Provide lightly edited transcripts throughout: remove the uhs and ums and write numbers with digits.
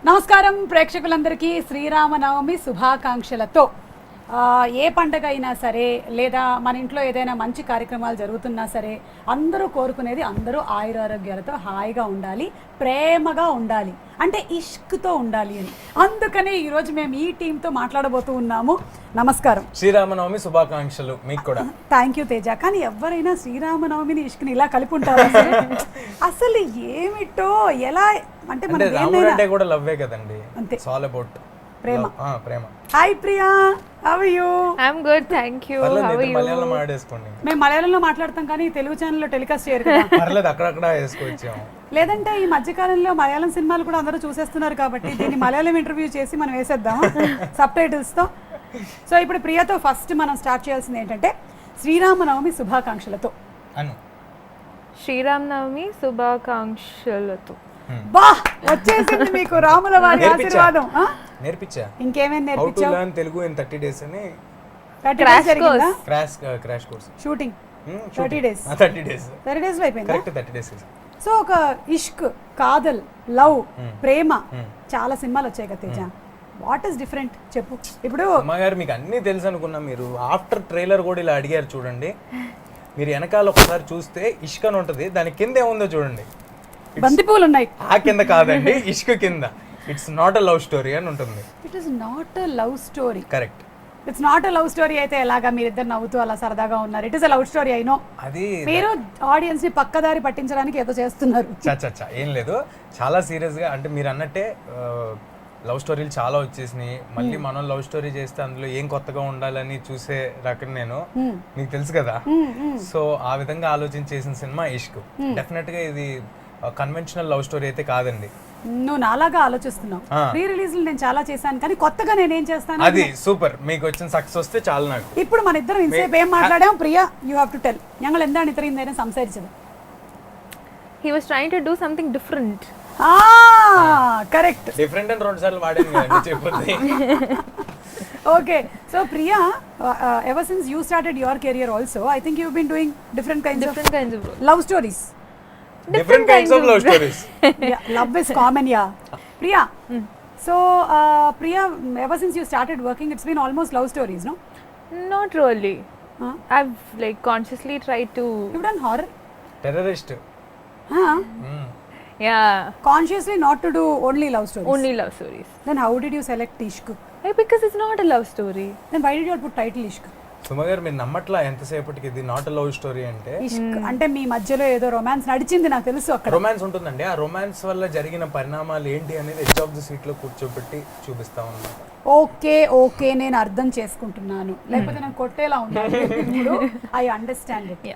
నమస్కారం ప్రేక్షకులందరికీ శ్రీరామనవమి శుభాకాంక్షలతో ఏ పండగ అయినా సరే లేదా మన ఇంట్లో ఏదైనా మంచి కార్యక్రమాలు జరుగుతున్నా సరే అందరూ కోరుకునేది అందరూ ఆయురారోగ్యాలతో హాయిగా ఉండాలి, ప్రేమగా ఉండాలి, అంటే ఇష్క్తో ఉండాలి అని. అందుకనే ఈరోజు మేము ఈ టీంతో మాట్లాడబోతూ ఉన్నాము. నమస్కారం, శ్రీరామనవమి శుభాకాంక్షలు మీకు కూడా. Thank you Teja. కానీ ఎవరైనా శ్రీరామనవమిని ఇష్క్ని ఇలా కలిపి ఉంటారు? అసలు ఏమిటో ఎలా అంటే రాముడు అంటే కూడా లవ్వే కదండి, అంతే. ఇట్స్ ఆల్ అబౌట్ ప్రేమ. ప్రేమ. Hi Priya, how are you? I am good, thank you. How are you? మలయాళంలో మాట్లాడేసుకోండి. మేము మలయాళంలో మాట్లాడతాం కానీ తెలుగు ఛానల్లో టెలికాస్ట్ చేయరు కదా. పర్లేదు, అక్కడక్కడ వేసుకోవచ్చాము. లేదంటే ఈ మధ్యకాలంలో మలయాళం సినిమాలు కూడా అందరూ చూసేస్తున్నారు కాబట్టి దీన్ని మలయాళం ఇంటర్వ్యూ చేసి మనం వేసేద్దాం సబ్ టైటిల్స్తో. సో ఇప్పుడు ప్రియాతో ఫస్ట్ మనం స్టార్ట్ చేయాల్సింది ఏంటంటే శ్రీరామనవమి శుభాకాంక్షలతో అను. శ్రీరామనవమి శుభాకాంక్షలతో. బా, వచ్చేసింది మీకు రాముల వారి ఆశీర్వాదం. నేర్పించా. ఇంకేమేం హౌ టు నేర్పించావు? లెర్న్ తెలుగు ఇన్ 30 days అని crash course. Shooting 30 days. 30 days 30 days లో అయిపోయింది. Correct, 30 days. సో ఒక ఇష్క్, కాదల్, లవ్, ప్రేమ చాలా సినిమాలు వచ్చాయి కదా తేజ. వాట్ ఈస్ డిఫరెంట్ చెప్పు. ఇప్పుడు అమ్మగారు మీకు అన్నీ తెలుసు అనుకున్నా. మీరు ఆఫ్టర్ ట్రైలర్ కూడా ఇలా అడిగారు చూడండి. మీరు వెనకాల ఒకసారి చూస్తే ఇష్క్ అని ఉంటుంది, దాని కింద ఏముందో చూడండి. బంతిపూలు ఉన్నాయి. ఆ కింద కాదండి, ఇష్క్ కింద. It's not a love story అని ఉంటుంది. It is not a love story. Correct. It's not a love story అయితే ఎలాగా మీరిద్దరు నవ్వుతూ అలా సరదాగా ఉన్నారు? It is a love story. అయినో అది మీరు ఆడియన్స్ ని పక్కదారి పట్టించడానికి ఏదో చేస్తున్నారు. చచ్చా ఏం లేదు, చాలా సీరియస్ గా. అంటే మీరు అన్నట్టే లవ్ స్టోరీలు చాలా వచ్చేసినాయి. మళ్ళీ మనం లవ్ స్టోరీ చేస్తే అందులో ఏం కొత్తగా ఉండాలని చూసే రకం నేను, మీకు తెలుసు కదా. సో ఆ విధంగా ఆలోచించేసిన సినిమా ఇష్క్. డెఫినెట్ గా ఇది కన్వెన్షనల్ లవ్ స్టోరీ అయితే కాదండి. నువ్వు నాలాగా ఆలోచిస్తున్నావు. ప్రీ రిలీజ్ నేను చాలా చేశాను కానీ కొత్తగా నేనేం చేస్తాను? అది సూపర్. మీకు వచ్చిన సక్సెస్ వస్తే చాలు నాకు. ఇప్పుడు మన ఇద్దరం ఇంతసేపు ఏం మాట్లాడాం Priya? You have to tell. ഞങ്ങൾ എന്താണ് ഇത്രയും നേരം സംസാരിച്ചത്? He was trying to do something different. Correct. Different అని 2 సార్లు వాడాను కదండి, చెప్పండి. Okay, so Priya, ever since you started your career also, I think you've been doing different kinds of love stories. Different kinds of love stories. Yeah, love is common, yeah. Priya, so Priya, ever since you started working, it's been almost love stories, no? Not really. I've like consciously tried to. You've done horror? Terrorist. Yeah. Consciously not to do only love stories? Only love stories. Then how did you select Ishq? Because it's not a love story. Then why did you put title Ishq? సుమగారు మీరు నమ్మట్లా ఎంతసేపటికి ఇది not love story అంటే. ఇష్క్ అంటే మీ మధ్యలో ఏదో romance నడిచింది నాకు తెలుసు. అక్కడ రొమాన్స్ ఉంటుందండి. ఆ రొమాన్స్ వల్ల జరిగిన పరిణామాలు ఏంటి అనేది ఎడ్జ్ ఆఫ్ ది సీట్ లో కూర్చోబెట్టి చూపిస్తా ఉన్నాను. ఓకే ఓకే, నేను అర్థం చేసుకుంటున్నాను, లేకపోతే నేను కొట్టేలా ఉన్నాను. ఇప్పుడు I understand it.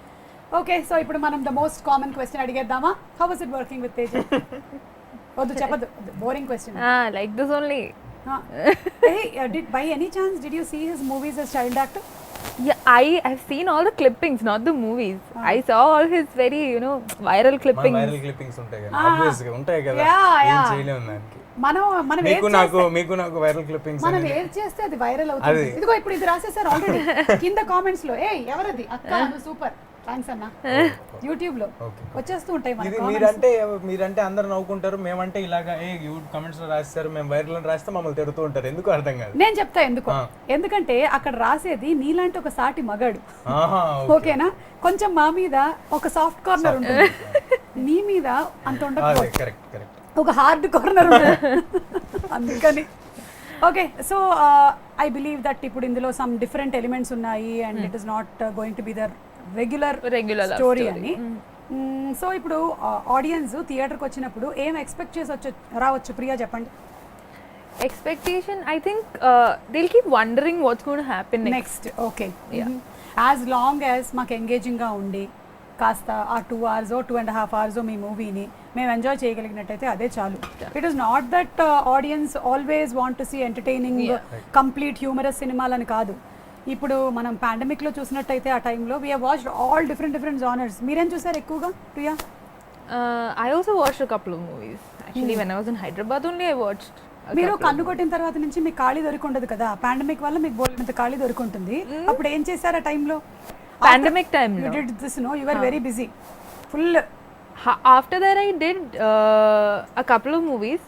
Okay, so ఇప్పుడు మనం ద మోస్ట్ కామన్ క్వశ్చన్ అడిగేద్దామా? How was it working with Teja? వద్దు చెప్పదు, boring question. Like this only. Did by any chance did you see his movies as child actor? Yeah, I've seen all the clippings, not the movies. I saw all his very, viral clippings. Viral clippings ఉంటాయి కదా, obvious గా ఉంటాయి కదా. ఏం చేయలేము దానికి. మనం మీకు నాకు వైరల్ క్లిప్పింగ్స్ మనం ఏం చేస్తే అది వైరల్ అవుతుంది. ఇదిగో ఇప్పుడు ఇది రాసేసారు ఆల్రెడీ కింద కామెంట్స్ లో. ఎవరది అక్క, సూపర్ థ్యాంక్స్ అన్న. యూట్యూబ్ లో వచ్చేస్తూ ఉంటాయి మన కామెంట్స్. మీరంటే అందరు నవ్వుకుంటారు, మేమంటే ఇలాగా కామెంట్స్ లో రాస్తారు, మేము వైరల్ అని రాస్తే మమ్మల్ని తిడుతూ ఉంటారు. ఎందుకు అర్థం కాదు. నేను చెప్తా ఎందుకు. ఎందుకంటే అక్కడ రాసేది నీలాంటి ఒక సాటి మగాడు, ఓకేనా? కొంచెం మా మీద ఒక సాఫ్ట్ కార్నర్ ఉంటుంది, నీ మీద అంత ఉండదు, ఒక హార్డ్ కార్నర్ ఉంటుంది. అందుకని okay, so I believe that ఇప్పుడు ఇందులో సమ్ డిఫరెంట్ ఎలిమెంట్స్ ఉన్నాయి and it is not going to be the regular story అని. సో ఇప్పుడు ఆడియన్స్ థియేటర్కి వచ్చినప్పుడు ఏం ఎక్స్పెక్ట్ చేసి రావచ్చు ప్రియా, చెప్పండి. Expectation, I think they'll keep wondering what's going to happen next. Okay. As long as మాకు ఎంగేజింగ్గా ఉండి కాస్త ఆ 2 hours 2.5 hours మీ మూవీని మేము ఎంజాయ్ చేయగలిగినట్టయితే అదే చాలు. It is not that audience always want to see entertaining complete humorous సినిమాలని కాదు. ఇప్పుడు మనం పాండమిక్లో చూసినట్టయితే ఆ టైంలో we have watched all different genres. మీరేం చూసారు ఎక్కువగా Priya? I also watched a couple of movies. Actually, when I was in Hyderabad only I watched. మీరు కన్ను కొట్టిన తర్వాత నుంచి మీకు ఖాళీ దొరికి ఉండదు కదా, పాండమిక్ వల్ల మీకు బోల్డంత ఖాళీ దొరికి ఉంటుంది. అప్పుడు ఏం చేశారు ఆ టైంలో? Pandemic time. You did this, no? You were very busy. Full. After that I did a couple of movies.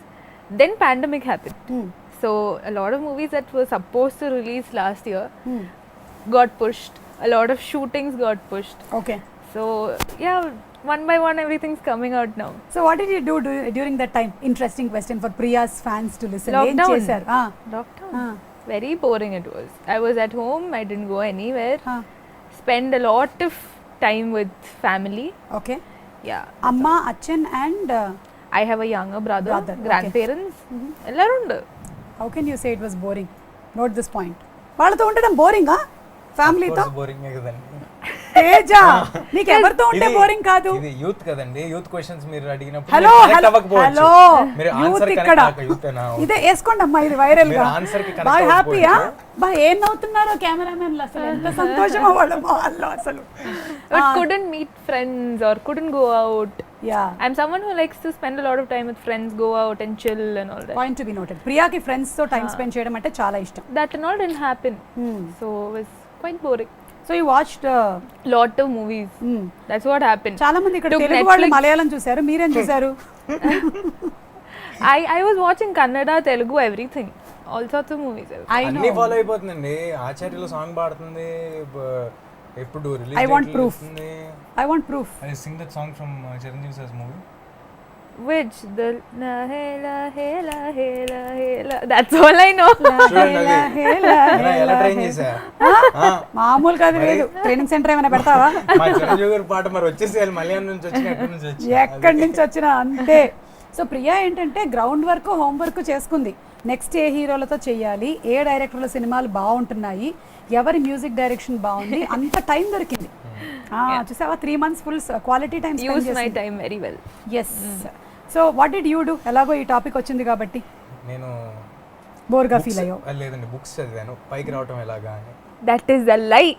Then pandemic happened. So a lot of movies that were supposed to release last year got pushed. A lot of shootings got pushed. Okay. So yeah, one by one everything's coming out now. So what did you do during that time? Interesting question for Priya's fans to listen. ఏం Lockdown. చేశారు? Lockdown. Very boring it was. I was at home. I didn't go anywhere. Spend a lot of time with family. Okay. Yeah. అమ్మ, Achan and I have a younger brother. Brother, okay. Grandparents. ఎల్లరూ ఉండు. how can you say it was boring? Note this point. వాళ్ళతో ఉండడం బోరింగా ఫ్యామిలీతో? బోరింగే కదండి. తేజ నీకు ఎవరితో ఉంటే boring కాదు. ఇది యూత్ కదండి. యూత్ క్వశ్చన్స్ మీరు అడిగినప్పుడు హలో connect అవ్వకపోవచ్చు. హలో మీరు యూత్ ఆన్సర్ ఇక్కడ యూత్ అనా ఇదే వేసుకోండి అమ్మా, ఇది వైరల్ గా. మీరు ఆన్సర్ కి కనెక్ట్ బాగా హ్యాపీయా? అవ్వకపోవచ్చు. బా ఏం నవ్వుతున్నారో కెమెరామెన్లు, అసలు ఎంత సంతోషమో వాళ్ళు అసలు. But couldn't meet friends or couldn't go out. Yeah. I'm someone who likes to spend a lot of time with friends, go out and chill and all that. Point to be noted. ప్రియాకి friends తో time spend చేయడం అంటే చాలా ఇష్టం. That and all didn't happen. So it was quite boring. So you watched Lot of movies. That's what happened. చాలా మంది ఇక్కడ Took Telugu వాళ్ళు Netflix. మలయాళం చూశారు, మీరేం చూశారు? I was watching Kannada, Telugu, everything. All sorts of movies. I was- I అన్ని know. Follow అయిపోతుందండి. ఆచార్యలో సాంగ్ పాడుతుంది, ఎప్పుడు release I want proof. I want proof. I sing that song from Chiranjeevi sir's movie. Which the la hela hela hela hela. That's all I know. ఎలా train చేశా? మామూలు కాదు, లేదు ట్రైనింగ్ సెంటర్ ఏమైనా పెడతావా? మా చిరంజీవి గారి పాట మరి వచ్చేసేయాలి. మలయాళం నుంచి వచ్చిన ఎక్కడి నుంచి వచ్చి ఎక్కడి నుంచి వచ్చినా అంతే. సో ప్రియా ఏంటంటే గ్రౌండ్ వర్క్, హోమ్ వర్క్ చేసుకుంది. నెక్స్ట్ ఏ హీరోలతో చెయ్యాలి, ఏ డైరెక్టర్ల సినిమాలు బాగుంటున్నాయి, ఎవరి మ్యూజిక్ డైరెక్షన్ బాగుంది, అంత టైం దొరికింది. చూసావా, 3 months full quality time Use my time very well. Yes. So what did you do? ఎలాగో ఈ టాపిక్ వచ్చింది కాబట్టి నేను బోర్గా ఫీల్ అయ్యో? లేదండి, బుక్స్ చదివాను పైకి రావటం ఎలాగా అని. That is a lie.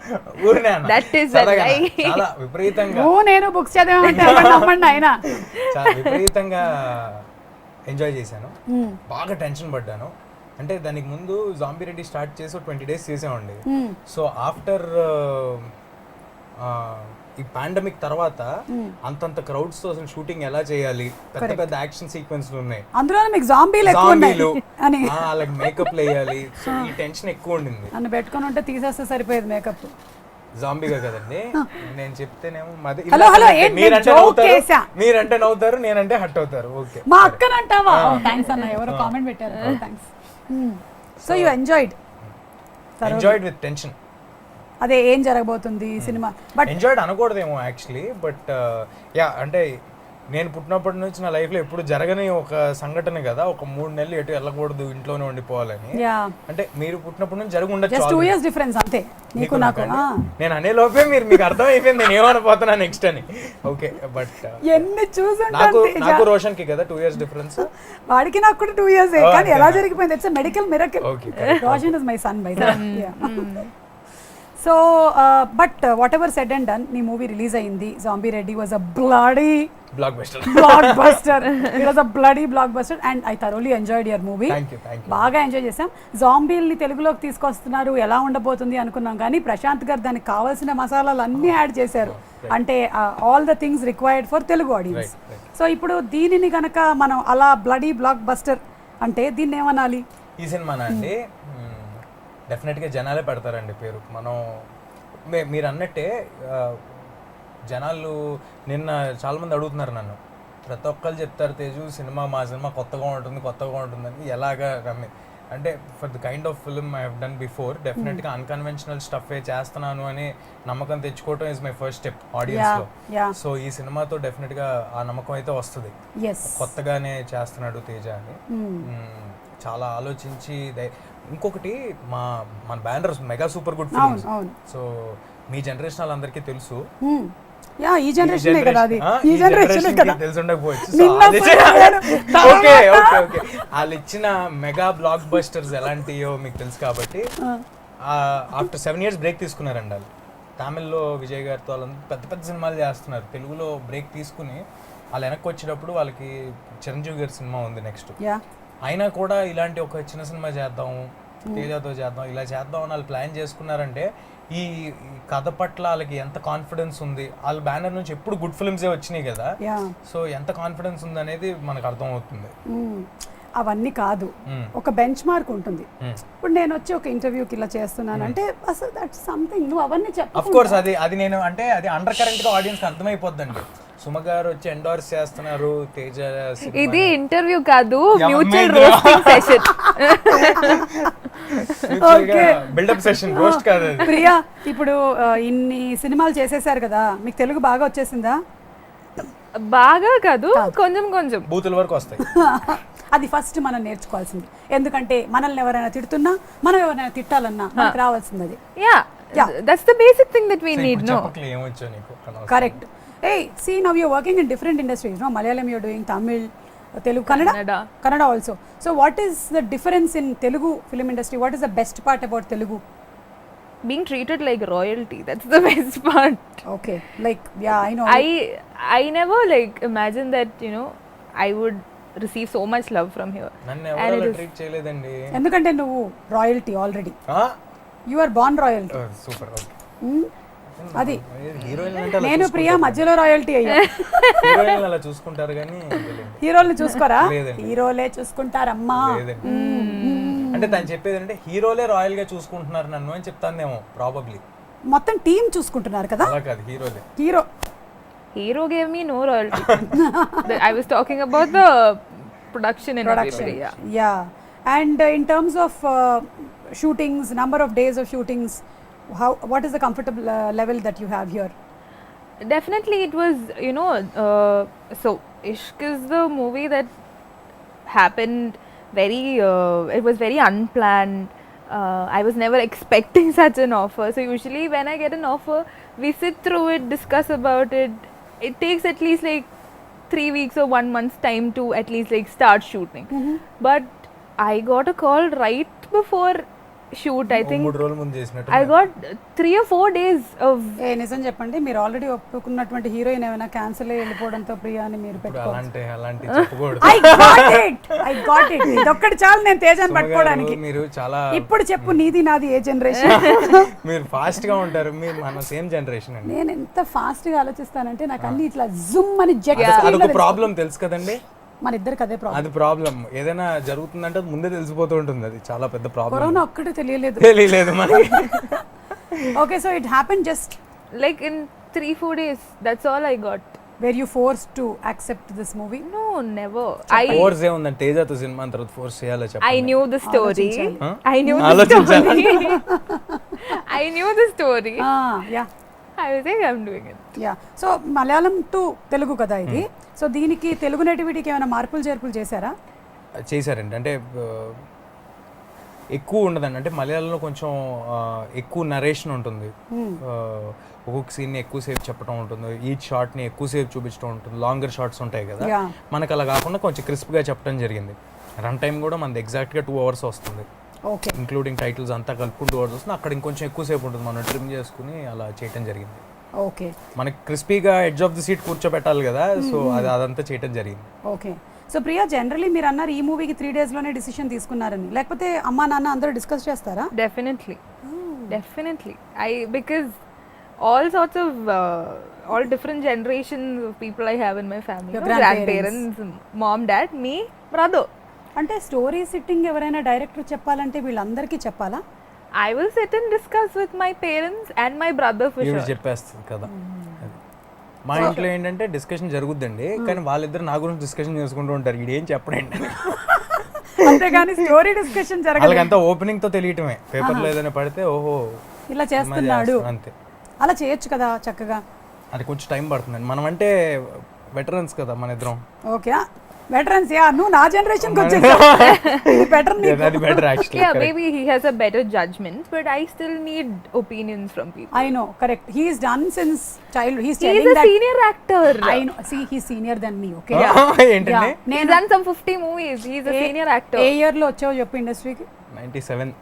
ఊరినే అన్న. That is a సరదాగా lie. చాలా విపరీతంగా నేను బుక్స్ చదివామంటే నమ్మండి ఆయన. చాలా విపరీతంగా ఎంజాయ్ చేశాను. బాగా టెన్షన్ పడ్డాను. అంటే దానికి ముందు జాంబీ రెడ్డి స్టార్ట్ చేసి 20 days చేసామండి. సో ఆఫ్టర్ ఈ పాండమిక్ తర్వాత అంతంత క్రౌడ్స్ తో అసలు షూటింగ్ ఎలా చేయాలి, పెద్ద పెద్ద యాక్షన్ సీక్వెన్స్లు ఉన్నాయి, అందులో మీకు జాంబీలు ఎక్కువ ఉన్నాయి అని వాళ్ళకి మేకప్ వేయాలి. సో ఈ టెన్షన్ ఎక్కువ ఉండింది. నన్ను పెట్టుకొని ఉంటే తీసేస్తే సరిపోయేది మేకప్. జాంబీగా కదండి నేను చెప్తేనేమో హలో హలో మీరంటే నవ్వుతారు, నేనంటే హట్ అవుతారు. ఓకే, మా అక్కనంటావా? థ్యాంక్స్ అన్న, ఎవరో కామెంట్ పెట్టారు, thanks. So you enjoyed with tension. అదే ఏం జరగబోతుంది సినిమా, బట్ ఎంజాయ్డ్ అనకూడదేమో యాక్చువల్లీ. బట్ యా, అంటే నేను పుట్టినప్పటి నుంచి నా లైఫ్ లో ఎప్పుడు జరగని ఒక సంఘటన కదా, ఒక 3 నెలలు ఎటు వెళ్ళకూడదు, ఇంట్లోనే ఉండిపోవాలని. అంటే మీరు పుట్టినప్పటి నుంచి జరిగి ఉండొచ్చు. జస్ట్ 2 years డిఫరెన్స్ అంతే నీకు నాకు. నేను అనే లోపే మీకు అర్థం అయిపోయింది నేను ఏమనిపోతున్నా నెక్స్ట్ అని. ఓకే, బట్ ఎన్ని నాకు రోషన్ కి కదా 2 years డిఫరెన్స్. వాడికి నాకు కూడా 2 years, కానీ ఎలా జరిగిపోయింది? It's medical miracle. Roshan is my son by the way. So but what ever said and done, నీ మూవీ రిలీజ్ అయింది. Zombie Reddy was a bloody blockbuster. It was a bloody blockbuster and I thoroughly enjoyed your movie. Thank you. బాగా enjoy చేసాం. జాంబీల్ని తెలుగులోకి తీసుకొస్తున్నారు, ఎలా ఉండబోతుంది అనుకున్నాం, కానీ ప్రశాంత్ గారు దానికి కావాల్సిన మసాలాలు అన్నీ యాడ్ చేశారు. అంటే all the things required for Telugu audience. So ఇప్పుడు దీనిని కనుక మనం అలా బ్లడీ బ్లాక్ బస్టర్ అంటే దీన్ని ఏమనాలి? ఈ సినిమానా అండి, డెఫినెట్గా జనాలే పెడతారండి పేరు. మనం మీరు అన్నట్టే జనాలు నిన్న చాలామంది అడుగుతున్నారు నన్ను, ప్రతి ఒక్కరు చెప్తారు తేజు సినిమా, మా సినిమా కొత్తగా ఉంటుందని. ఎలాగా రమ్మి అంటే for the kind of film I have done before, డెఫినెట్గా అన్కన్వెన్షనల్ స్టఫే చేస్తున్నాను అని నమ్మకం తెచ్చుకోవటం ఇస్ మై ఫస్ట్ స్టెప్ ఆడియన్స్లో. సో ఈ సినిమాతో డెఫినెట్గా ఆ నమ్మకం అయితే వస్తుంది, కొత్తగానే చేస్తున్నాడు తేజ అని. చాలా ఆలోచించి ఇంకొకటి మన banners mega super good films. So మీ జనరేషన్ వాళ్ళందరికీ తెలుసు, ఈ జనరేషన్ కదా, అది ఈ జనరేషన్ కదా, తెలిసి ఉండకపోవచ్చు. వాళ్ళు ఇచ్చిన మెగా బ్లాక్ బస్టర్స్ ఎలాంటియో మీకు తెలుసు కాబట్టి ఆఫ్టర్ 7 years బ్రేక్ తీసుకున్నారండి వాళ్ళు. తమిళ్లో విజయ్ గారితో వాళ్ళంతా పెద్ద పెద్ద సినిమాలు చేస్తున్నారు. తెలుగులో బ్రేక్ తీసుకుని వాళ్ళు వెనక్కి వచ్చేటప్పుడు వాళ్ళకి చిరంజీవి గారి సినిమా ఉంది నెక్స్ట్. అయినా కూడా ఇలాంటి ఒక చిన్న సినిమా చేద్దాం, తేజతో చేద్దాం, ఇలా చేద్దాం అని వాళ్ళు ప్లాన్ చేసుకున్నారంటే ఈ కథ పట్ల వాళ్ళకి ఎంత కాన్ఫిడెన్స్ ఉంది. వాళ్ళ బ్యానర్ నుంచి ఎప్పుడు గుడ్ ఫిల్మ్సే వచ్చినాయి కదా, సో ఎంత కాన్ఫిడెన్స్ ఉంది అనేది మనకు అర్థం అవుతుంది. అవన్నీ కాదు, ఒక బెంచ్ మార్క్ ఉంటుంది. ఇప్పుడు నేను వచ్చి ఒక ఇంటర్వ్యూకి ఇలా చేస్తున్నానంటే అసలు దట్ సంథింగ్, నువ్వు అవన్నీ ఆఫ్ కోర్స్ అది నేను అంటే అది అండర్ కరెంట్ గా ఆడియన్స్ కి అర్థమైపోద్దండి. సుమ గారు వచ్చి ఎండోర్స్ చేస్తున్నారు తేజ సినిమా. ఇది ఇంటర్వ్యూ కాదు, mutual roasting session. Buildup session, roast కాదు అది. ప్రియా, ఇప్పుడు ఇన్ని సినిమాలు చేసేసారు కదా, మీకు తెలుగు బాగా వచ్చేసిందా? బాగా కాదు, కొంచెం కొంచెం బూతుల వరకు వస్తాయి. అది ఫస్ట్ మనం నేర్చుకోవాల్సింది. ఎందుకంటే మనల్ని ఎవరైనా తిడుతున్నా, మనం ఎవరైనా తిట్టాలన్నా మనకు రావాల్సింది అది. Yeah, that's the basic thing that we need. No, ఏమొచ్చో నీకు? Correct. Hey, see, now you're working in different industries, no? Malayalam you're doing, Tamil, Telugu, Kannada also. So what is the difference in Telugu film industry? What is the best part about Telugu? Being treated like royalty, that's the best part. Okay, like, yeah, I know. I never like imagined that, you know, I would receive so much love from here. నన్ను ఎవరు treat చేయలేదండి. ఎందుకంటే నువ్వు royalty already. You are born royalty. Super. Okay, అది heroine అంటే నేను ప్రియా మధ్యలో royalty అయ్యా. హీరోయిన్ అలా చూసుకుంటారు కానీ హీరోల్ని చూసుకోరా? హీరోలే చూసుకుంటారమ్మా. అంటే తను చెప్పేది అంటే హీరోలే రాయల్ గా చూసుకుంటున్నారు నన్ను అని చెప్తానేమో ప్రాబబ్లీ. మొత్తం టీం చూసుకుంటున్నారు కదా? అలా కాదు, హీరోలే. Hero gave me no royalty. I was talking about the production and everything. Yeah. And in terms of shootings, number of days of shootings, what is the comfortable level that you have here? Definitely it was, you know, so Ishq is the movie that happened very it was very unplanned. I was never expecting such an offer. So usually when I get an offer, we sit through it, discuss about it. It takes at least like 3 weeks or 1 month's time to at least like start shooting. But I got a call right before shoot. I think 3 రోజుల ముందు చేసినట్టు I got 3 or 4 days of. నిజం చెప్పండి, మీరు already ఒప్పుకున్నటువంటి heroine ఏమైనా cancel అయ్యి వెళ్ళిపోవడంతో ప్రియా అని మీరు పెట్టుకోవాలి. అలాంటి చెప్పకూడదు. I got it. ఇదొక్కటి చాలు నేను తేజాన్ని పట్టుకోవడానికి. మీరు చాలా ఇప్పుడు చెప్పు, నీది నాది ఏ జనరేషన్? మీరు ఫాస్ట్ గా ఉంటారు, మీరు మన సేమ్ జనరేషన్ అండి. నేను ఎంత ఫాస్ట్ గా ఆలోచిస్తానంటే నాకు అన్ని ఇట్లా జుమ్ అని జెట్. అదొక ప్రాబ్లం తెలుసు కదండి, మన ఇద్దరికి అదే ప్రాబ్లం. అది ప్రాబ్లం. ఏదైనా జరుగుతుందంటే అది ముందే తెలిసిపోతూ ఉంటుంది. అది చాలా పెద్ద ప్రాబ్లం. కరోనా ఒక్కటే తెలియలేదు మనకి. Okay, so it happened just like in 3-4 days. That's all I got. Were you forced to accept this movie? No, never. Force ఏ ఉందండి తేజతో సినిమా తర్వాత ఫోర్స్ చేయాలో చెప్పండి. I knew the story. I knew the story. Yeah. I was like, I'm doing it. Yeah. So Malayalam to Telugu కదా ఇది. So దీనికి తెలుగు నేటివిటీకి ఏమైనా మార్పులు చేర్పులు చేశారా? చేశారండి. అంటే ఎక్కువ ఉండదండి. అంటే మలయాళంలో కొంచెం ఎక్కువ నరేషన్ ఉంటుంది. ఒక్కొక్క సీన్ని ఎక్కువసేపు చెప్పడం ఉంటుంది, ఈచ్ షార్ట్ని ఎక్కువసేపు చూపించడం ఉంటుంది, లాంగర్ షార్ట్స్ ఉంటాయి కదా. మనకు అలా కాకుండా కొంచెం క్రిస్ప్గా చెప్పడం జరిగింది. రన్ టైం కూడా మనది ఎగ్జాక్ట్గా 2 hours వస్తుంది. ఓకే, ఇంక్లూడింగ్ టైటిల్స్ అంతా కలుపుకుని 2 hours వస్తుంది. అక్కడ ఇంకొంచెం ఎక్కువసేపు ఉంటుంది, మనం ట్రిమ్ చేసుకుని అలా చేయడం జరిగింది. ఓకే, మనకి క్రిస్పీగా ఎడ్జ్ ఆఫ్ ది సీట్ కూర్చోబెట్టాలి కదా, సో అదంతా చేయడం జరిగింది. ఓకే. సో ప్రియా, జనరలీ మీరు అన్నారు ఈ మూవీకి 3 days లోనే డిసిషన్ తీసుకున్నారని, లేకపోతే అమ్మా నాన్న అందరూ డిస్కస్ చేస్తారా? Definitely. Because all sorts of all different generations of people I have in my family. Your grandparents, mom, dad, me, brother. అంటే స్టోరీ సిట్టింగ్ ఎవరైనా డైరెక్టర్ చెప్పాలంటే వీళ్ళందరికీ చెప్పాలా? I will sit and discuss with my parents and my brother for sure. చెప్పేస్తుంది కదా. మా ఇంట్లో ఏంటంటే డిస్కషన్ జరుగుద్దండి, కానీ వాళ్ళిద్దరు నా గురించి డిస్కషన్ చేసుకుంటూ ఉంటారు. ఇదేం చెప్పడండి, అంతేగాని స్టోరీ డిస్కషన్ జరగదు. వాళ్ళకంతా ఓపెనింగ్ తో తెలియటమే. పేపర్లో ఏదైనా పడితే ఓహో ఇలా చేస్తున్నాడు అంతే. అలా చేయొచ్చు కదా చక్కగా. అది కొంచెం టైం పడుతుందండి. మనం అంటే వెటరన్స్ కదా మన ఇద్దరం. Okay, veterans. యా, నువ్వు నా జనరేషన్ కి వచ్చేసావు. ఇది బెటర్ నీకు. అది better actually. Yeah, maybe he has a better judgment, but I still need opinions from people. I know, correct. He is done since childhood. He's a senior actor. I know. See, he's senior than me. Okay. ఏంటండి? He's done some 50 movies. He's a senior actor. A year లో వచ్చావు చెప్పు ఇండస్ట్రీకి? 97.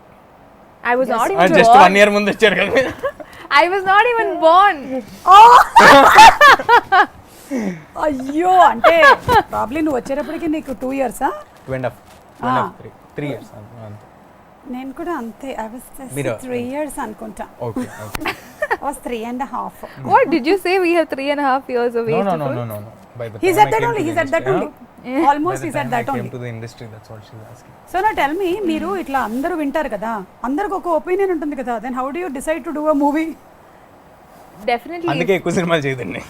I was not even just born. 1 year ముందు వచ్చారు కదా. I was not even born. అయ్యో, అంటే ప్రాబ్లీ నువ్వు వచ్చేటప్పటికి నీకు 2 years? 3 years. నేను కూడా అంతే. I was 3 years అనుకుంటా. Okay. I was 3.5. What did you say? We have 3.5 years of age. No. By the He time said I that came only. to He the said that industry, only. Almost is at that only. To the industry that's what she is asking. So నా tell me, మీరు ఇట్లా అందరూ వింటారు కదా, అందరికి ఒక opinion ఉంటుంది కదా, then how do you decide to do a movie? Definitely. అందుకే ఎక్కువ సినిమాలు చేయదండి.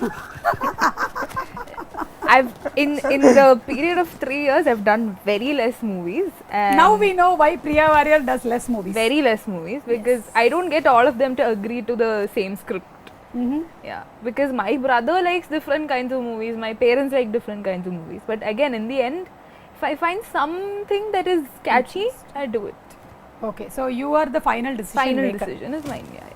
I've in the period of 3 years I've done very less movies, and Now we know why Priya Warrior does less movies. very less movies because I don't get all of them to agree to the same script. Yeah, because my brother likes different kinds of movies, my parents like different kinds of movies, but again in the end if I find something that is catchy, I do it. Okay, so you are the final decision Final maker. decision is mine. Yeah.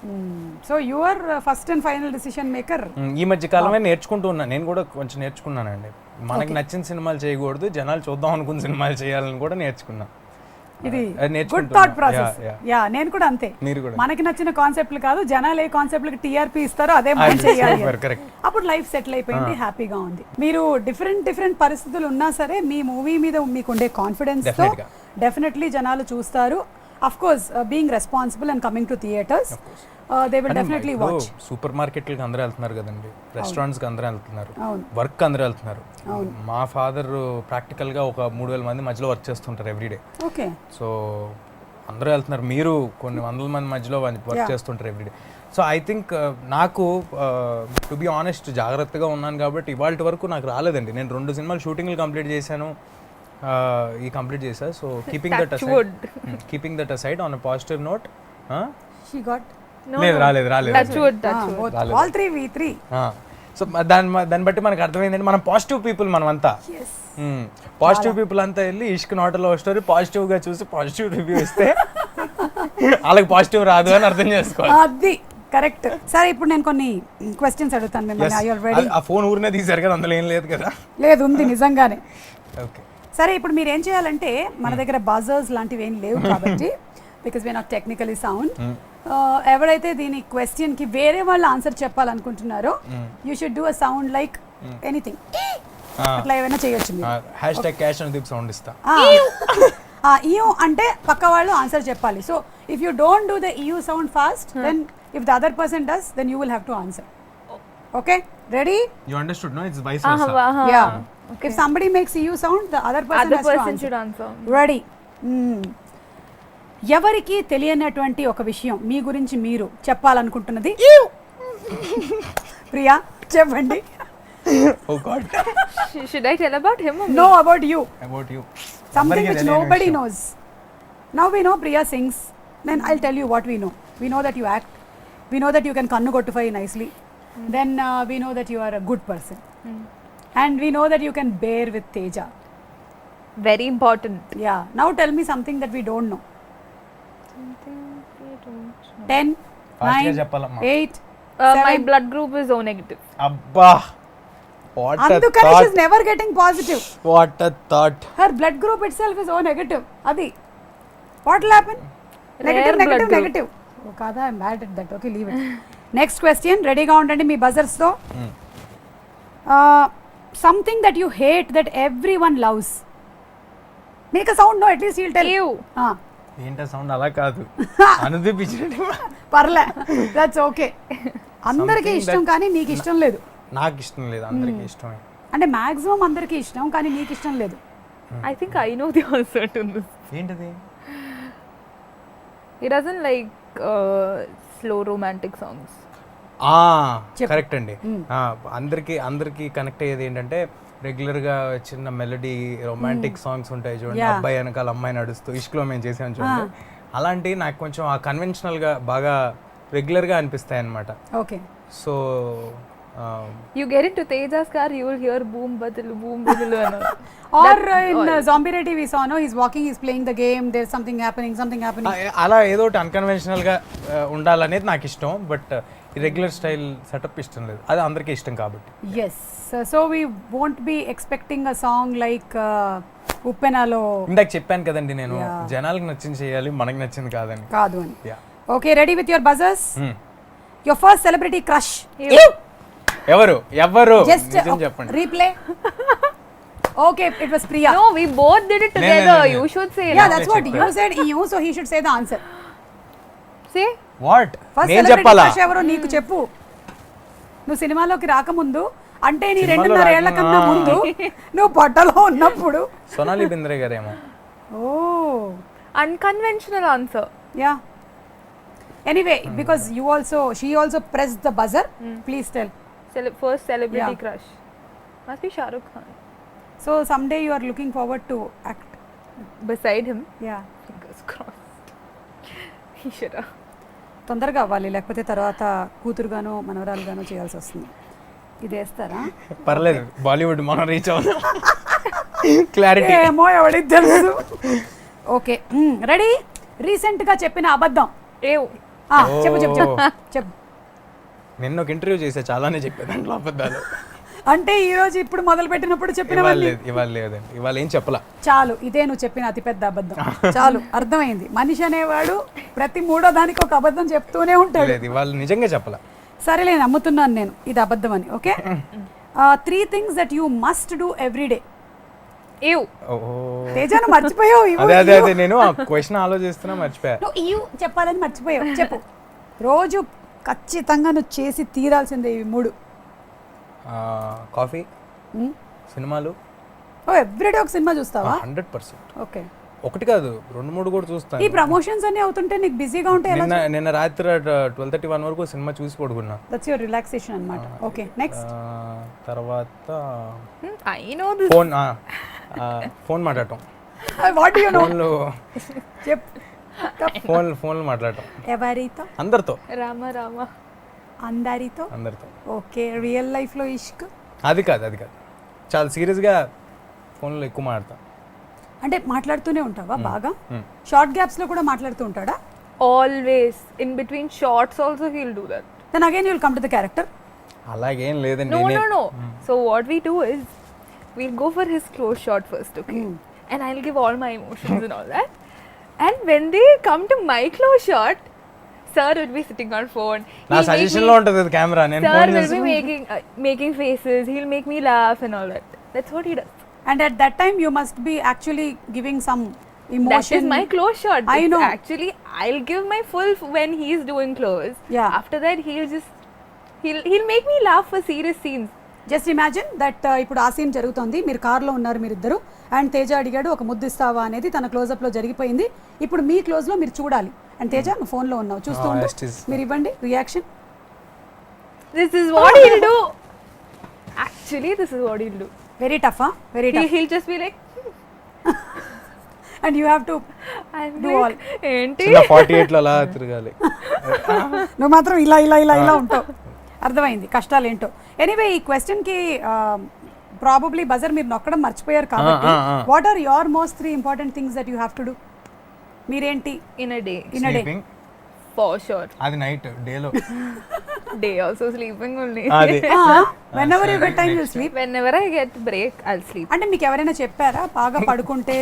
So you are first and final decision maker. ఈ మధ్య కాలమే నేర్చుకుంటూ ఉన్నా, నేను కూడా కొంచెం నేర్చుకున్నానండి. మనకి నచ్చిన సినిమాలు చేయకూడదు, జనాలు చూద్దాం అనుకున్న సినిమాలు చేయాలని కూడా నేర్చుకున్నా. ఇది అది గుడ్ థాట్ నేర్చుకుంటున్నా. ప్రాసెస్. యా, నేను కూడా అంతే. మీరు కూడా మనకి నచ్చిన కాన్సెప్ట్లు కాదు, జనాలు ఏ కాన్సెప్ట్లకి టీఆర్పీ ఇస్తారో అదే మనం చేయాలి. కరెక్ట్. అప్పుడు లైఫ్ సెటిల్ అయిపోయింది, హ్యాపీగా ఉంది. మీరు డిఫరెంట్ పరిస్థితులు ఉన్నా సరే మీ మూవీ మీద మీకు ఉండే కాన్ఫిడెన్స్ తో Definitely గా. డెఫినెట్లీ జనాలు చూస్తారు. Of course being responsible and coming to theatres, they will definitely watch. Super మార్కెట్లకి అందరూ వెళ్తున్నారు కదండి, రెస్టారెంట్స్కి అందరూ వెళ్తున్నారు, అవును. వర్క్ అందరూ వెళ్తున్నారు. మా ఫాదర్ ప్రాక్టికల్గా ఒక 3000 మంది మధ్యలో వర్క్ చేస్తుంటారు ఎవ్రీడే. ఓకే, సో అందరూ వెళ్తున్నారు, మీరు కొన్ని వందల మంది మధ్యలో వర్క్ చేస్తుంటారు ఎవ్రీడే. సో ఐ థింక్ నాకు టు బి ఆనెస్ట్ జాగ్రత్తగా ఉన్నాను కాబట్టి ఇవాళ వరకు నాకు రాలేదండి. నేను 2 సినిమాలు షూటింగ్లు కంప్లీట్ చేశాను, ఈ కంప్లీట్ చేశా. So keeping that aside on a positive note. She got లేదు రాలేదు Touch wood. All 3 v3. So దాన్ని బట్టి మనకు అర్థమైందండి, మనం పాజిటివ్ పీపుల్, మనం అంతా yes, పాజిటివ్ పీపుల్ అంతా వెళ్ళి ఇష్క్ నాట్ లవ్ స్టోరీ పాజిటివ్ గా చూసి పాజిటివ్ రివ్యూ ఇస్తే వాళ్ళకి పాజిటివ్ రాదు అని అర్థం చేసుకోవాలి. అది కరెక్ట్. సరే, ఇప్పుడు నేను కొన్ని క్వశ్చన్స్ అడుగుతాను మిమ్మల్ని. I are ready? ఆ ఫోన్ ఊరినే తీశారు కదా, అందులో ఏం లేదు కదా. లేదు, ఉంది నిజంగానే. ఓకే, సరే, ఇప్పుడు మీరు ఏం చేయాలంటే, మన దగ్గర బజర్స్ లాంటివి ఏం లేవు కాబట్టి because we not technically sound, ఎవరైతే దీని క్వశ్చన్ కి వేరే వాళ్ళు ఆన్సర్ చెప్పాలనుకుంటున్నారో you should do a sound like anything, అట్లా ఏమైనా చేయొచ్చు మీరు. #cash అని దీప్ సౌండ్ ఇస్తా. ఇయూ అంటే పక్క వాళ్ళు ఆన్సర్ చెప్పాలి. So if you don't do the ఇయూ sound fast, then if the other person does, then you will have to answer. Okay, ready? You understood no? It's vice versa. Yeah. If somebody makes EU sound, the other person has to answer. Should answer. Ready? ఎవరికి తెలియనటువంటి ఒక విషయం మీ గురించి మీరు చెప్పాలనుకుంటున్నది. ప్రియా, చెప్పండి. Oh God. Should I tell about him or me? No, about you. About you. Something which nobody knows. Now we know Priya sings. Then I'll tell you what we know. We know that you act. We know that you can kannu kottify nicely. Then we know that you are a good person. And we know that you can bear with Teja. Very important. Yeah. Now tell me something that we don't know. Something we don't know. 10, Fast గా 9, చెప్పాలమ్మా. 8, My 7. blood group is O negative. అబ్బా, what a అందుకని thought. she's never getting positive. What a thought. Her blood group itself is O negative. Adi. What will happen? Negative, Rare blood negative, group. negative. Oh, kada, I'm bad at that. Okay, leave it. Next question. Ready ga undandi me buzzers తో. Something that you hate that everyone loves. Make a sound, no, at least he'll tell. Ew. ఏంటా sound? అలా కాదు, అనుదీప్ ఇచ్చినట్టు. పర్లే, that's okay. అందరికీ ఇష్టం కానీ నీకు ఇష్టం లేదు. నాకు ఇష్టం లేదు, అందరికీ ఇష్టమే. అంటే మాక్సిమం అందరికీ ఇష్టం కానీ నీకు ఇష్టం లేదు. I think I know the answer to this. ఏంటది? He doesn't like slow romantic songs. Correct అండి. అందరికి కనెక్ట్ అయ్యేది ఏంటంటే రెగ్యులర్ గా చిన్న మెలడీ రొమాంటిక్ సాంగ్స్ ఉంటాయి చూడండి, అబ్బాయి వెనకాల అమ్మాయి నడుస్తూ ఇష్క్లో మేము చేసాం చూడండి, అలాంటి నాకు కొంచెం ఆ కన్వెన్షనల్ గా బాగా రెగ్యులర్ గా అనిపిస్తాయి అన్నమాట. Okay. So You get into Teja's car, you will hear boom badilu and all. Or in Zombie Ready we saw, no, he's walking, he's playing the game, there's something happening. అలా ఏదో ఒకటి unconventional గా ఉండాలనేది నాకు ఇష్టం, but regular style setup ఇష్టం లేదు. అది అందరికీ ఇష్టం కాబట్టి. Yes. So we won't be expecting a song like Uppenalo. ఇందాక చెప్పాను కదండి నేను, జనాలకు నచ్చింది చేయాలి, మనకి నచ్చింది కాదని. కాదు అని. Yeah. Okay, ready with your buzzers? Your first celebrity crush. ఎవరు Just నిజం చెప్పండి. replay. Okay, it was Priya. No, we both did it together. no. You should say. Yeah, that's what you said. You, so he should say the answer. Say. What? First నేను celebrity చెప్పాలా? Crush ఎవరో నీకు చెప్పు. నువ్వు సినిమాలోకి రాకముందు అంటే నీ 2.5 ఏళ్ల కన్నా ముందు నువ్వు పొట్టలో ఉన్నప్పుడు సోనాలి బింద్రే గారేమో. Oh Unconventional answer. Yeah anyway because she also press the buzzer. Please tell. First celebrity Yeah. crush. Must be Shah Rukh Khan. So some day you are looking forward to act. Beside him, yeah fingers crossed. He should have. తొందరగా అవ్వాలి, లేకపోతే తర్వాత కూతురుగానో మనవరాలుగానో చేయాల్సి వస్తుంది. ఇది వేస్తారా? పర్లేదు, బాలీవుడ్ మనం రీచ్ అవుతాం. క్లారిటీ ఏమో ఎవడికి తెలుసు. Okay ready. రీసెంట్ గా చెప్పిన అబద్ధం. Ew. చెప్పు చెప్పు చెప్పు చెప్పు. నిన్న ఒక ఇంటర్వ్యూ చేసా, చాలానే చెప్పాను దాంట్లో అబద్ధాలు. అంటే ఈ రోజు ఇప్పుడు మొదలు పెట్టినప్పుడు చెప్పిన ఇవాళ లేదండి, ఇవాళ ఏం చెప్పలా. చాలు, ఇదే నువ్వు చెప్పిన అతిపెద్ద అబద్ధం. చాలు, అర్థమైంది. మనిషి అనేవాడు ప్రతి 3వ దానికి ఒక అబద్ధం చెప్తూనే ఉంటాడు. లేదు, ఇవాళ నిజంగా చెప్పలా. సరేలే, నమ్ముతున్నాను నేను ఇది అబద్ధం అని. Okay 3 things that you must do every day. Ew. తేజాను మర్చిపోయావు. అదే నేను ఆ క్వశ్చన్ ఆలోచిస్తున్నా, మర్చిపోయా. నువ్వు చెప్పాలని మర్చిపోయావు. చెప్పు. రోజు ఖచ్చితంగా నువ్వు చేసి తీరాల్సిందే ఇవి 3. కాఫీ, సినిమాలు. ఎవ్రీడే ఒక సినిమా చూస్తావా? 100%. ఓకే, ఒకటి కాదు 2-3 కూడా చూస్తాను. ఈ ప్రమోషన్స్ అన్ని అవుతుంటే నీకు బిజీగా ఉంటే ఎలా? నిన్న రాత్రి 12:31 వరకు సినిమా చూసి పడుకున్నా. దట్స్ యువర్ రిలాక్సేషన్ అన్నమాట. Okay next. తర్వాత I know this. ఫోన్ మాట్లాడటం. What do you know? ఫోన్లో చెప్. ఫోన్లో మాట్లాడటం. ఎవరితో? అందరితో. Rama. అందరితో. ఓకే, రియల్ లైఫ్ లో ఇష్క్? అది కాదు చాలా సీరియస్గా ఫోన్లో ఎక్కువ మాట్లాడతా. అంటే మాట్లాడుతూనే ఉంటావా బాగా? షార్ట్ గ్యాప్స్ లో కూడా మాట్లాడుతూ ఉంటాడా? Always. In between shots also he'll do that. Then again you will come to the character. అలాగేం లేదండి. No. So what we do is we'll go for his close shot first, okay? And I'll give all my emotions and all that. And when they come to my close shot, sir will be sitting on phone. నా suggestion లో ఉంటది camera. నేను Sir phone will be making faces. He'll make me laugh and all that. That's what he does. And at that time you must be actually giving some emotion. That is my close shot. I know. Actually, I'll give my full when he's doing close. Yeah. After that, he'll make me laugh for serious scenes. Just imagine that ఇప్పుడు ఆ scene జరుగుతోంది, మీరు కార్లో ఉన్నారు మీరిద్దరు, and Teja అడిగాడు ఒక ముద్దు ఇస్తావా అనేది, తన క్లోజప్ లో జరిగిపోయింది. ఇప్పుడు మీ క్లోజ్ లో మీరు చూడాలి, అండ్ తేజ నువ్వు ఫోన్ లో ఉన్నావు, చూస్తూ ఉండు, మీరు ఇవ్వండి reaction. This is what he'll do. Actually, this is what he'll do. Very tough. Very tough. He'll just be like, and you have to do all. ఏంటి 48 లో అలా తిరగాలి. నువ్వు మాత్రం ఇలా ఉంటావు. అర్థమైంది కష్టాలు ఏంటో. ఎనీవే ఈ క్వశ్చన్ కి ప్రాబబ్లీ బజర్ మీరు నొక్కడం మర్చిపోయారు కాబట్టి, what are your most 3 important things that you have to do? మీరేంటి? in a day? Sleeping. For sure. అది నైట్, డేలో. Day also sleeping only. అది whenever you get time you sleep. Whenever I get break, I'll sleep. అంటే మీకు ఎవరైనా చెప్పారా బాగా పడుకుంటే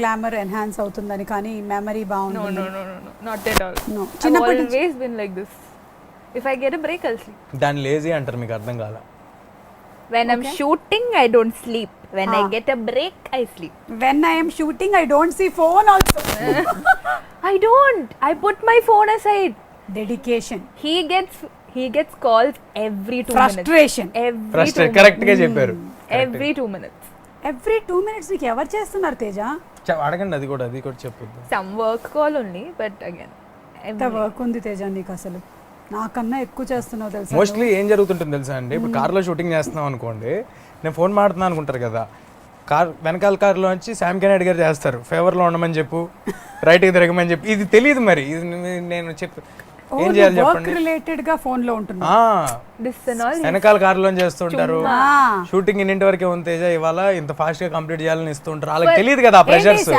గ్లామర్ ఎన్హాన్స్ అవుతుందని, కానీ మెమరీ బాగుంటుంది? No. Not at all. No. I've always been like this. If I get a break, I'll sleep. దాన్ని లేజీ అంటారు, మీకు అర్థం కాల. When I'm shooting, I don't sleep. When I get a break, I sleep. When I am shooting, I don't see phone also. I don't. I put my phone aside. Dedication. He gets calls every 2 Frustration. minutes. Frustrate correct గా చెప్పారు. Every 2 minutes. Every 2 minutes నీకు ఎవరు చేస్తున్నారు తేజ? అడగండి, అది కూడా చెప్పొద్దు. Some work call only, but again. ఎంత వర్క్ ఉంది తేజ నీకు అసలు? నాకన్నా ఎక్కువ చేస్తున్నావు తెలుసా. మోస్ట్లీ ఏం జరుగుతుంటుంది తెలుసా అండి, ఇప్పుడు కార్లో షూటింగ్ చేస్తున్నాం అనుకోండి, నేను ఫోన్ మాడుతున్నాను అనుకుంటారు కదా, వెనకాల కార్లో వచ్చి శామ్ కెనెడీ గారు చేస్తారు, ఫేవర్లో ఉండమని చెప్పు, రైట్కి తిరగమని చెప్పి. ఇది తెలియదు మరి, ఇది నేను చెప్పు ఏం చేయాలి చెప్పండి. రిలేటెడ్ గా ఫోన్ లో ఉంటున్నా. వెనకాల కార్లో చేస్తుంటారు, షూటింగ్ ఇన్నింటి వరకే ఉంది తేజ, ఇవాళ ఇంత ఫాస్ట్ గా కంప్లీట్ చేయాలని ఇస్తుంటారు. వాళ్ళకి తెలియదు కదా ఆ ప్రెషర్స్.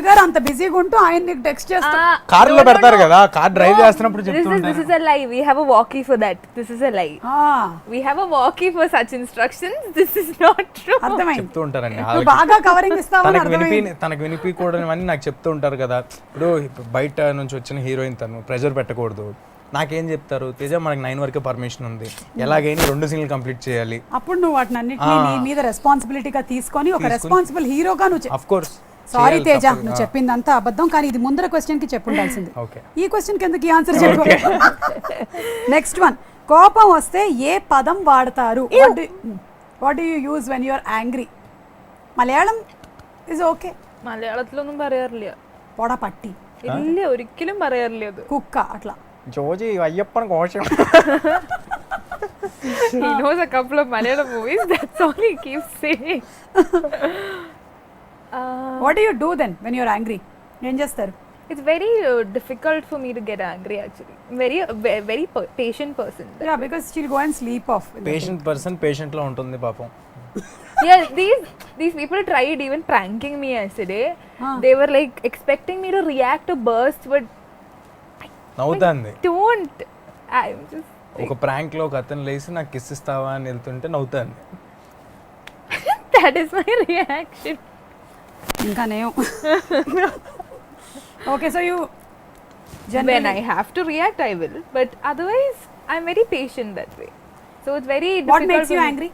గారు అంత బిజీగా ఉంటూ ఆయన నీకు టెక్స్ట్ చేస్తారు, కార్లో పెడతారు కదా, కార్ డ్రైవ్ చేస్తున్నప్పుడు చెప్తుంటారు. This is a lie. We have a walkie for that. This is a lie. We have a walkie for such instructions. This is not true. అర్థమైంది. చెప్తూ ఉంటారండి, బాగా కవరింగ్ ఇస్తావని తనకు వినిపించకూడనివన్నీ నాకు చెప్తూ ఉంటారు కదా. ఇప్పుడు బయట నుంచి వచ్చిన హీరోయిన్ తను ప్రెషర్ పెట్టకూడదు. నాకేం చెప్తారు, తేజ మనకి 9 వరకే పర్మిషన్ ఉంది, ఎలాగైనా 2 సీన్లు కంప్లీట్ చేయాలి. అప్పుడు నువ్వు వాటిని అన్నిటినీ నీ మీద రెస్పాన్సిబిలిటీగా తీసుకొని ఒక రెస్పాన్సిబుల్ హీరోగా నువ్వు ఆఫ్ కోర్స్. సారీ తేజ, నువ్వు చెప్పిందంతా అబద్ధం, కానీ ఇది ముందర క్వశ్చన్ కి చెప్పుండాల్సింది. ఓకే, ఈ క్వశ్చన్ కిందకి ఆన్సర్ చెప్పు. నెక్స్ట్ వన్, కోపం వస్తే ఏ పదం వాడతారు? What do you use when you are angry? Malayalam is okay. മലയാളത്തിലൊന്നും പറയാറില്ല. പോടാ പട്ടി. ഇല്ല, ഒരിക്കലും പറയാറില്ല അത്. കുക്ക അട്ല ജോജി അയ്യപ്പൻ കോശം. He knows a couple of Malayalam movies, that's all he keeps saying. What do you do then when you are angry? ఏం చేస్తారు? It's very difficult for me to get angry actually. Very patient person. Yeah, because she'll go and sleep off. Patient person patient లో ఉంటుంది పాపం. Yeah, these people tried even pranking me yesterday. They were like expecting me to react to burst, but నవ్వుతాంది. don't. I'm just ఒక prank లో ఒక అతను లేచి నాకు kiss ఇస్తావా అని వెళ్తుంటే నవ్వుతాంది. that is my reaction. ఇంకా నేను. Okay, so you when I have to react I will, but otherwise I'm very patient that way. So it's very difficult. What makes you angry?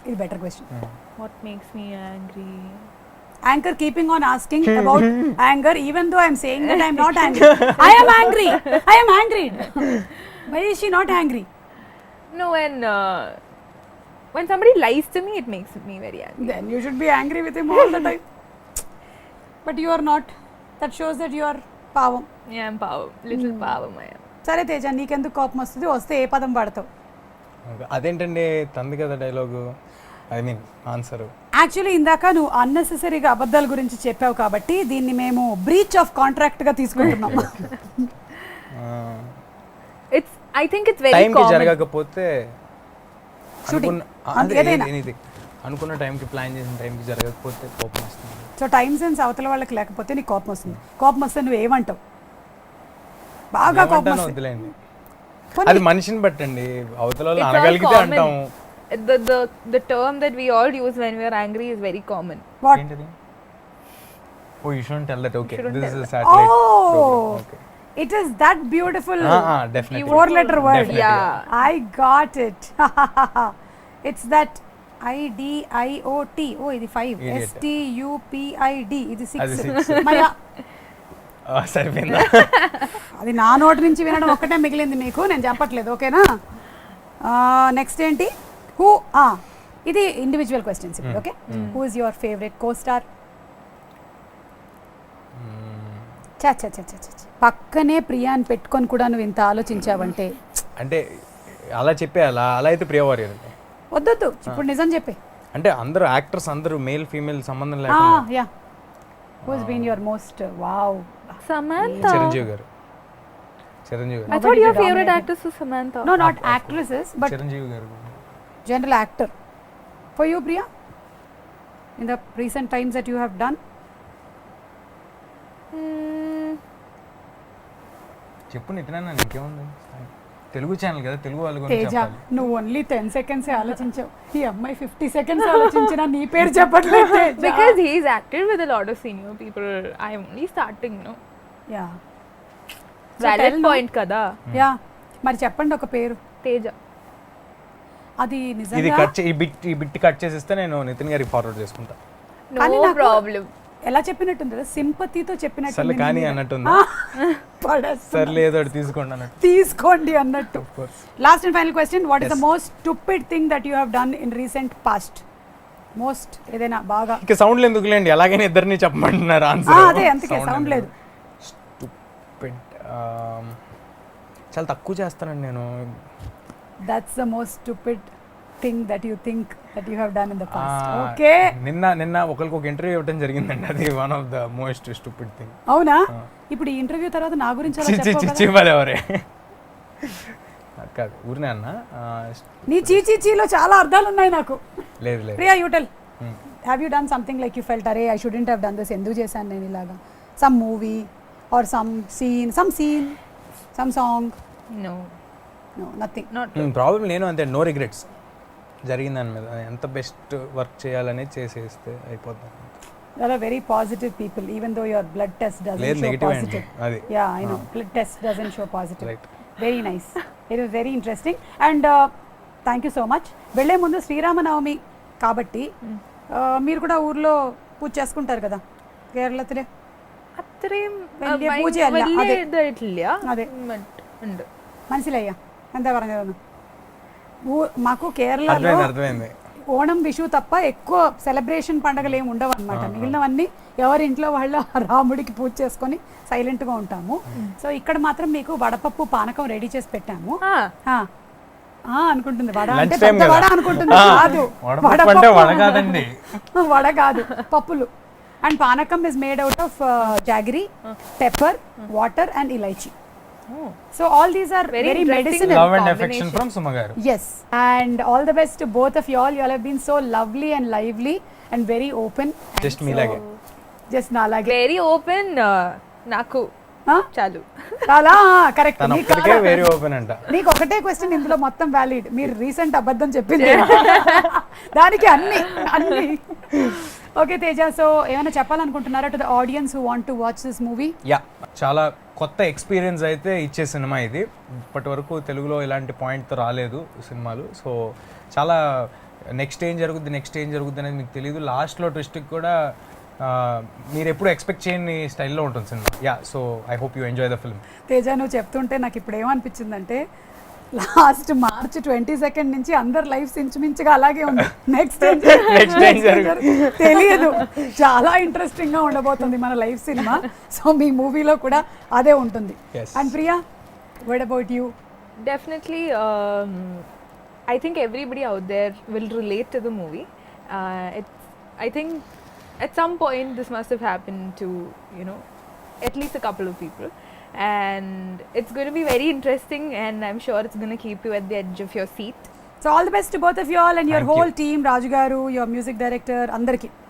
Is better question. What makes me angry? Anchor keeping on asking about anger even though I'm saying that I'm not angry. I am angry. I am angry. Why is she not angry? No, when somebody lies to me, it makes me very angry. Then you should be angry with him all the time. But you are not. That shows that you are పావం. Yeah, I'm power. Little power I am. సరే తేజ, నీకెందుకు కోపం వస్తుంది? వస్తే ఏ పదం వాడతావు? అదేంటండి తంది కదా dialogue, I mean answer. Actually ఇందాక నువ్వు అన్నెసెసరీగా అబద్ధాల గురించి చెప్పావు కాబట్టి దీన్ని మేము బ్రీచ్ ఆఫ్ కాంట్రాక్ట్ గా తీసుకుంటున్నాం. I think it's very time కి common. జరగకపోతే Shooting. అనుకున్న టైంకి ప్లాన్ చేసిన టైంకి జరగకపోతే కోపం వస్తుంది. సో టైం సెన్స్ అవతల వాళ్ళకి లేకపోతే నీకు కోపం వస్తుంది. కోపం వస్తే నువ్వు ఏమంటావు? బాగా కోపం ఏమంటానో వస్తుంది. వదిలేండి, అది మనిషిని బట్టండి. అవతల వాళ్ళు It's all అనగలిగితే common. అంటాం. The term that we all use when we are angry is very common. What? ఏంటిది? Oh, you shouldn't tell that. Okay, Shouldn't this is tell a satellite program. Oh, Okay. it is that beautiful Definitely. 4-letter word. Definitely. Yeah. I got it. It's that IDIOT. Oh, ఇది 5. Idiot. STUPID. ఇది అది 6. 6. మయా సరిపోయిందా? అది నా నోటి నుంచి వినడం ఒక్కటే మిగిలింది మీకు, నేను చెప్పట్లేదు. ఓకేనా? నెక్స్ట్ ఏంటి? హూ ఇది ఇండివిజువల్ క్వశ్చన్స్ ఇప్పుడు. Okay, who is your favourite co star? చా చా చా చా చా. పక్కనే ప్రియాని పెట్టుకొని కూడా నువ్వు ఇంత ఆలోచించావంటే అంటే అలా చెప్పేయాలా? అలా అయితే ప్రియ వారియర్ అండి. వద్దొద్దు, ఇప్పుడు నిజం చెప్పే. అంటే అందరూ యాక్టర్స్ అందరూ మేల్ ఫీమేల్ సంబంధం లేకుండా. Yeah, who is been your most wow? Samantha. Chiranjeevi గారు. చిరంజీవి I గారు. thought your favorite dominated. actress was Samantha. No, not actresses, but Chiranjeevi గారు. general actor. For you, Priya, in the recent times that you have done? చెప్పు నితినా, ఇంకేముంది? Telugu channel కదా, తెలుగు వాళ్ళ గురించి తేజ, చెప్పాలి. నువ్వు ఓన్లీ 10 seconds ఆలోచించావు. ఈ అమ్మాయి 50 seconds ఆలోచించినా నీ పేరు చెప్పట్లేదు Teja. Because he's acted with a lot of senior people. I'm only starting, no? Yeah. So Valid tell no. point kada. Yeah. మరి చెప్పండి ఒక పేరు. Teja. అది ఇది నిజంగా కట్ ఈ బిట్ కట్ చేసిస్తే నేను నితిన్ గారికి ఫార్వర్డ్ చేసుకుంటా. కానీ No నాకు problem. ఎలా చెప్పినట్టుంది కదా, సింపతితో సర్లే చెప్పినట్టు కానీ అన్నట్టుంది. సర్లే ఏదో ఒకటి తీసుకోండి అన్నట్టు. తీసుకోండి అన్నట్టు. Of course. Last and final question, what is the Yes. Most stupid thing that you have done in recent past? Most ఏదైనా బాగా ఇంకా సౌండ్లు ఎందుకులేండి, ఎలాగైనా ఇద్దరిని చెప్పమంటున్నారు ఆన్సర్. అదే అందుకే సౌండ్ లేదు. స్టూపిడ్ చాలా తక్కువ చేస్తానండి నేను. That's the most stupid thing that you think that you have done in the past. Ah, okay, నిన్న ఒకరికి ఒక ఇంటర్వ్యూ ఇవ్వడం జరిగిందండి, అది one of the most stupid thing. అవునా? ఇప్పుడు ఈ ఇంటర్వ్యూ తర్వాత నా గురించి అలా చెప్పావు కదా? చిచ్చివరే కాదు, ఊరినే అన్న. నీ చీచీచీలో చాలా అర్థాలు ఉన్నాయి నాకు. లేదు లేదు. Priya, you tell, have you done something like you felt అరే I shouldn't have done this, ఎందుకు చేశాను నేను ఇలాగా? Some movie or some scene some song? No. No, nothing. Not. Problem నేను అంతే, నో రిగ్రెట్స్. జరిగిన దాని మీద ఎంత బెస్ట్ వర్క్ చేయాలనేది చేసేస్తే అయిపోతుంది. There are very positive people, even though your blood test doesn't లేదు, show నెగిటివ్ అండి positive. అది. Yeah, I know. Blood test doesn't show positive. Right. Very nice. It was very interesting. And thank you so much. వెళ్ళే ముందు శ్రీరామనవమి కాబట్టి మీరు కూడా ఊర్లో పూజ చేసుకుంటారు కదా కేరళത്തിലെ? അത്രയും വലിയ പൂജയല്ല, അതെ. വലിയ ഇതായിട്ടില്ല. അതെ. But ഉണ്ട്. മനസ്സിലായ എന്താ പറഞ്ഞതെന്ന്? మాకు కేరళలో అర్థమైంది అర్థమైంది. ఓణం విషు తప్ప ఎక్కువ సెలబ్రేషన్ పండుగలు ఏమి ఉండవు అనమాట. మిగిలినవన్నీ ఎవరి ఇంట్లో వాళ్ళు రాముడికి పూజ చేసుకొని సైలెంట్గా ఉంటాము. సో ఇక్కడ మాత్రం మీకు వడపప్పు పానకం రెడీ చేసి పెట్టాము. అనుకుంటుంది వడ అంటే పెద్ద వడ అనుకుంటుంది, కాదు వడ కాదండి, వడ కాదు, పప్పులు. అండ్ పానకం is made out of jaggery, pepper, water and elaichi. So all these are very medicinal. Love and affection from Suma garu. Yes, and all the best to both of you all. You all have been so lovely and lively and very open. Just me lage. Just na lage. Very open. Naku. చాలు. చాలా correct. నీకే very open అంట. నీకు ఒకటే question ఇందులో మొత్తం valid. మీరు recent అబద్ధం చెప్పింది దానికి అన్ని. ఓకే తేజ, సో ఏమైనా చెప్పాలనుకుంటున్నారా to the audience who want to watch this movie? Yeah, చాలా కొత్త ఎక్స్పీరియన్స్ అయితే ఇచ్చే సినిమా ఇది. ఇప్పటి వరకు తెలుగులో ఇలాంటి పాయింట్తో రాలేదు సినిమాలు. సో చాలా నెక్స్ట్ ఏం జరుగుద్ది అనేది మీకు తెలియదు. లాస్ట్లో ట్విస్ట్కి కూడా మీరు ఎప్పుడు ఎక్స్పెక్ట్ చేయని స్టైల్లో ఉంటుంది cinema. Yeah, so I hope you enjoy the film. Teja, నువ్వు చెప్తుంటే నాకు ఇప్పుడు ఏమనిపించిందంటే లాస్ట్ March 22 నుంచి అందరు లైఫ్స్ ఇంచుమించుగా అలాగే ఉంది. నెక్స్ట్ తెలియదు. చాలా ఇంట్రెస్టింగ్ గా ఉండబోతుంది మన లైఫ్ సినిమా. సో మీ మూవీలో కూడా అదే ఉంటుంది. And Priya, what about you? Definitely, I think everybody out there will relate to the movie. I think at some point this must have happened to, at least a couple of people. And it's going to be very interesting, and I'm sure it's going to keep you at the edge of your seat. So all the best to both of you all and your whole team, Raju garu, your music director, andarki.